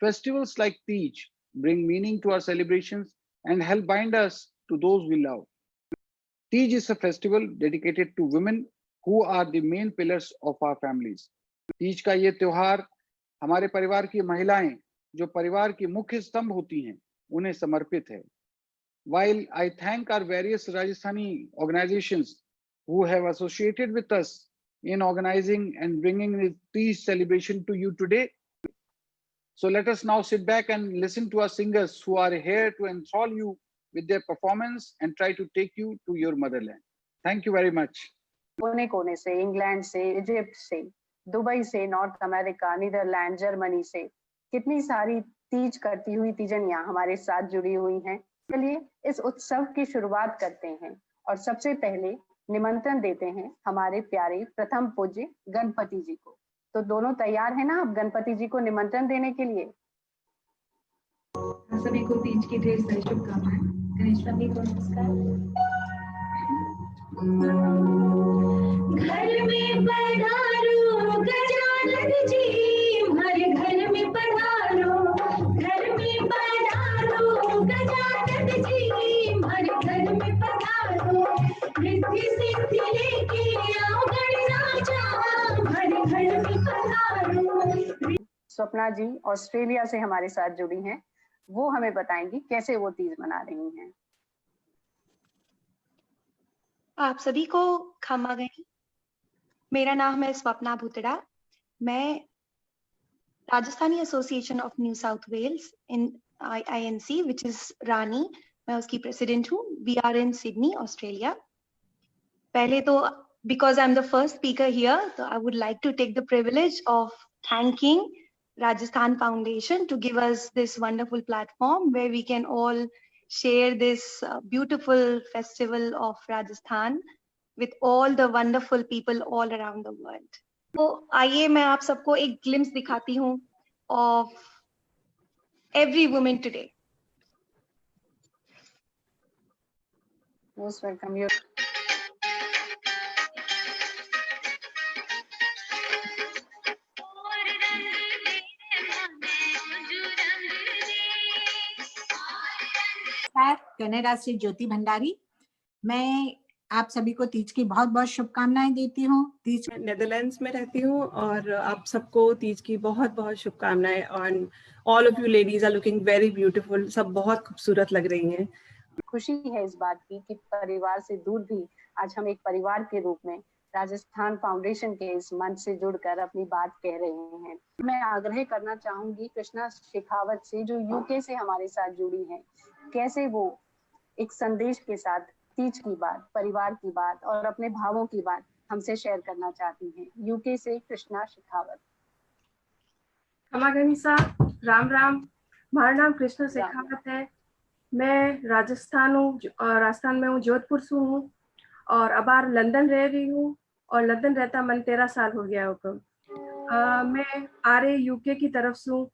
Festivals like Tej bring meaning to our celebrations and help bind us to those we love. Tej is a festival dedicated to women who are the main pillars of our families. Teej का ये त्योहार हमारे परिवार की महिलाएं जो परिवार की मुख्य स्तंभ होती हैं उन्हें समर्पित है. While I thank our various Rajasthani organizations who have associated with us in organizing and bringing the Tej celebration to you today, so let us now sit back and listen to our singers who are here to enthrall you with their performance and try to take you to your motherland. Thank you very much. कोने कोने से, England से, Egypt से, Dubai से, north America, Netherlands, Germany से कितनी सारी तीज करती हुई तीजनियां हमारे साथ जुड़ी हुई हैं. चलिए इस उत्सव की शुरुआत करते हैं और सबसे पहले निमंत्रण देते हैं हमारे प्यारे प्रथम पूज्य गणपति जी को. तो दोनों तैयार हैं ना आप गणपति जी को निमंत्रण देने के लिए? सभी को तीज की ढेर सारी शुभकामनाएं. गणेश स्वामी को नमस्कार. घर में पधारो गजानन जी, हमारे घर में पधारो. घर में पधारो गजानन जी, हमारे घर में पधारो. रिद्धि सिद्धि लेके आओ गणराजा, हमारे घर में पधारो. स्वप्ना जी ऑस्ट्रेलिया से हमारे साथ जुड़ी हैं, वो हमें बताएंगी कैसे वो तीज मना रही हैं. आप सभी को खमा गई. मेरा नाम है स्वप्ना भूतड़ा. मैं Rajasthani association of New South Wales in INC which is Rani, मैं उसकी प्रेसिडेंट हूँ. We are in Sydney Australia. पहले तो because I am the first speaker here, तो I would like to take the privilege of thanking Rajasthan Foundation to give us this wonderful platform where we can all share this beautiful festival of Rajasthan with all the wonderful people all around the world. तो आइए मैं आप सबको एक glimpse दिखाती हूँ of every woman today. Most welcome you. Canada से ज्योति भंडारी. मैं आप सभी को तीज की बहुत बहुत शुभकामनाएं देती हूँ. तीज नेदरलैंड्स में रहती हूँ और आप सबको तीज की बहुत बहुत शुभकामनाएं. और all of you ladies are looking very beautiful. सब बहुत खूबसूरत लग रही हैं. खुशी है इस बात की कि परिवार से दूर भी आज हम एक परिवार के रूप में राजस्थान फाउंडेशन के इस मंच से जुड़कर अपनी बात कह रहे हैं. मैं आग्रह करना चाहूंगी कृष्णा शेखावत से जो यूके से हमारे साथ जुड़ी हैं, कैसे वो एक संदेश के साथ तीज की बात, परिवार की बात और अपने भावों की बात हमसे शेयर करना चाहती हैं. यूके से कृष्णा शेखावत. खमागनी साहब, राम राम. हमारा नाम कृष्णा शेखावत है. मैं राजस्थान में हूँ, जोधपुर से हूँ और अब लंदन रह रही हूँ और लंदन रहता मन 13 साल हो गया होगा. मैं RA UK की तरफ से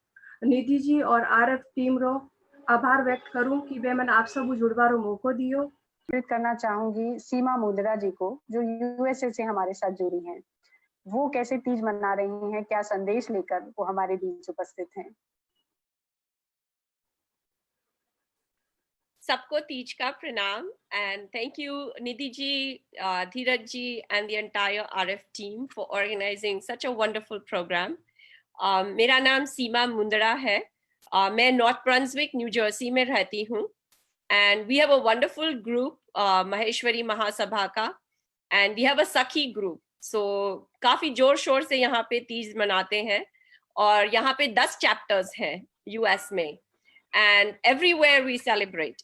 निधि जी और RF टीम रो आभार व्यक्त करूं कि वे मन आप सब जुड़वारो मौको दियो. करना चाहूंगी सीमा मुंदड़ा जी को जो USA से हमारे साथ जुड़ी हैं. वो कैसे तीज मना रही हैं, क्या संदेश लेकर वो हमारे बीच उपस्थित हैं. सबको तीज का प्रणाम and thank you Nidhi ji, Dheeraj ji and the entire RF team for organizing such a wonderful program. मेरा नाम सीमा मुंदड़ा है. मैं नॉर्थ ब्रंसविक न्यू जर्सी में रहती हूँ and we have a wonderful group Maheshwari Mahasabha का and we have a Sakhi group. So काफी जोर शोर से यहाँ पे तीज मनाते हैं और यहाँ पे 10 chapters हैं US में and everywhere we celebrate.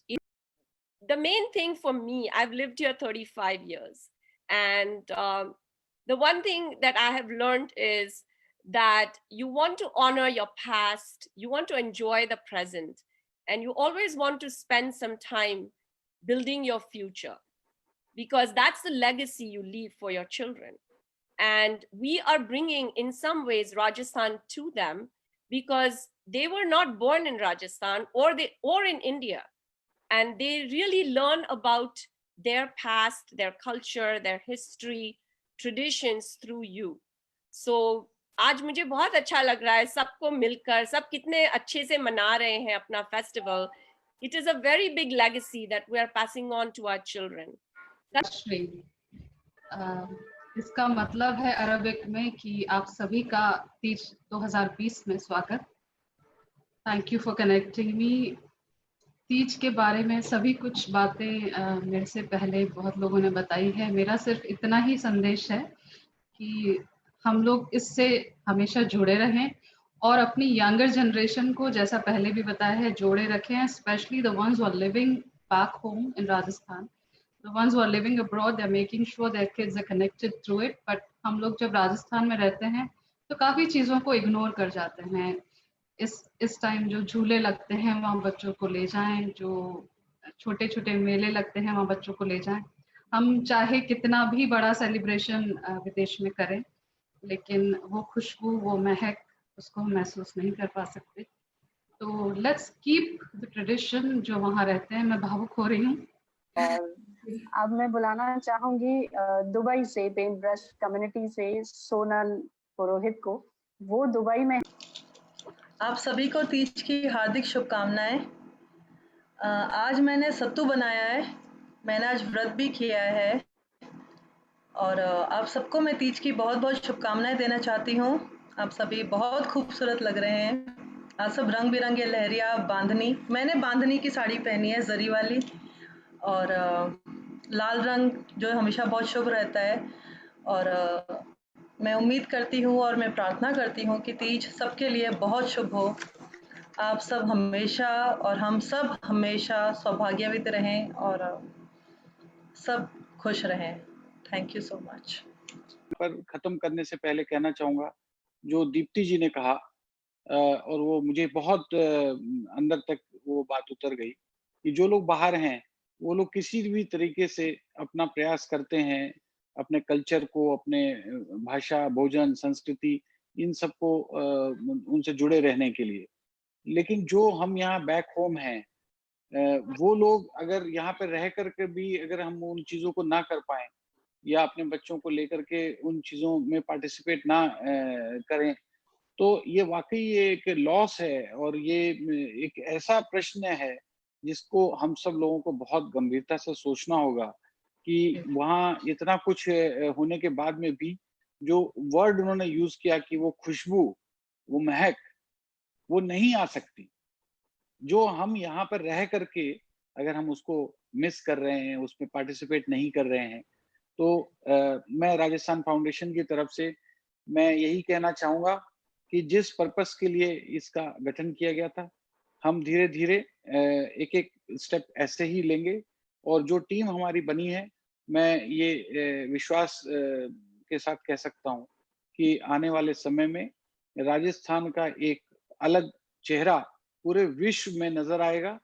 The main thing for me, I've lived here 35 years and the one thing that I have learned is that you want to honor your past, you want to enjoy the present, and you always want to spend some time building your future because that's the legacy you leave for your children. And we are bringing in some ways Rajasthan to them because they were not born in Rajasthan or in India, and they really learn about their past, their culture, their history, traditions through you. So आज मुझे बहुत अच्छा लग रहा है सबको मिलकर, सब कितने अच्छे से मना रहे हैं अपना festival. It is a very big legacy that we are passing on to our children. इसका मतलब है अरबिक में कि आप सभी का तीज 2020 में स्वागत. Thank you for connecting me. Teej के बारे में सभी कुछ बातें मेरे से पहले बहुत लोगों ने बताई है. मेरा सिर्फ इतना ही संदेश है कि हम लोग इससे हमेशा जुड़े रहें और अपनी यंगर जनरेशन को, जैसा पहले भी बताया है, जोड़े रखें. Specially the ones who are living back home in Rajasthan, the ones who are living abroad, they're making sure their kids are connected through it. But हम लोग जब राजस्थान में रहते हैं तो काफ़ी चीज़ों को इग्नोर कर जाते हैं. इस टाइम जो झूले लगते हैं वहाँ बच्चों को ले जाएं, जो छोटे छोटे मेले लगते हैं वहाँ बच्चों को ले जाएं. हम चाहे कितना भी बड़ा सेलिब्रेशन विदेश में करें, लेकिन वो खुशबू, वो महक, उसको हम महसूस नहीं कर पा सकते. तो लेट्स कीप द ट्रेडिशन जो वहाँ रहते हैं. मैं भावुक हो रही हूँ. अब मैं बुलाना चाहूंगी दुबई से पेंट ब्रश कम्युनिटी से सोनल पुरोहित को. वो दुबई में. आप सभी को तीज की हार्दिक शुभकामनाएं. आज मैंने सत्तू बनाया है. मैंने आज व्रत भी किया है और आप सबको मैं तीज की बहुत बहुत शुभकामनाएं देना चाहती हूँ. आप सभी बहुत खूबसूरत लग रहे हैं. आप सब रंग बिरंगे लहरिया बांधनी. मैंने बांधनी की साड़ी पहनी है, जरी वाली, और लाल रंग जो हमेशा बहुत शुभ रहता है. और मैं उम्मीद करती हूँ और मैं प्रार्थना करती हूँ कि तीज सबके लिए बहुत शुभ हो. आप सब हमेशा और हम सब हमेशा सौभाग्यवती रहें और सब खुश रहें. Thank you so much. पर खत्म करने से पहले कहना चाहूँगा, जो दीप्ति जी ने कहा और वो मुझे बहुत अंदर तक वो बात उतर गई कि जो लोग बाहर हैं वो लोग किसी भी तरीके से अपना प्रयास करते हैं अपने कल्चर को, अपने भाषा, भोजन, संस्कृति, इन सबको उनसे जुड़े रहने के लिए. लेकिन जो हम यहाँ बैक होम हैं, वो लोग अगर यहाँ पर रह करके भी अगर हम उन चीज़ों को ना कर पाएं या अपने बच्चों को लेकर के उन चीज़ों में पार्टिसिपेट ना करें, तो ये वाकई एक लॉस है. और ये एक ऐसा प्रश्न है जिसको हम सब लोगों को बहुत गंभीरता से सोचना होगा कि वहाँ इतना कुछ होने के बाद में भी जो वर्ड उन्होंने यूज किया कि वो खुशबू, वो महक, वो नहीं आ सकती. जो हम यहाँ पर रह करके अगर हम उसको मिस कर रहे हैं, उसमें पार्टिसिपेट नहीं कर रहे हैं, तो मैं राजस्थान फाउंडेशन की तरफ से मैं यही कहना चाहूँगा कि जिस पर्पस के लिए इसका गठन किया गया था, हम धीरे धीरे एक एक स्टेप ऐसे ही लेंगे. और जो टीम हमारी बनी है, मैं ये विश्वास के साथ कह सकता हूँ कि आने वाले समय में राजस्थान का एक अलग चेहरा पूरे विश्व में नजर आएगा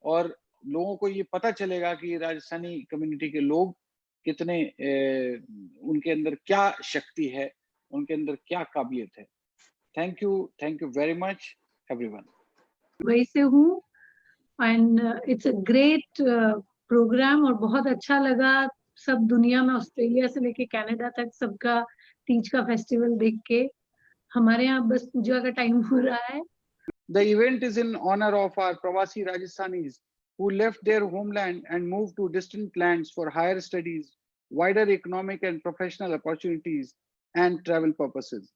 और लोगों को ये पता चलेगा कि राजस्थानी कम्युनिटी के लोग कितने उनके अंदर क्या शक्ति है, उनके अंदर क्या काबिलियत है. Thank you very much everyone. Dubai से हूँ and it's a great program और बहुत अच्छा लगा सब दुनिया में, ऑस्ट्रेलिया से लेके कनाडा तक सबका तीज का फेस्टिवल देख के. हमारे यहाँ बस पूजा का टाइम हो रहा है. The event is in honor of our Pravasi Rajasthanis who left their homeland and moved to distant lands for higher studies, wider economic and professional opportunities, and travel purposes.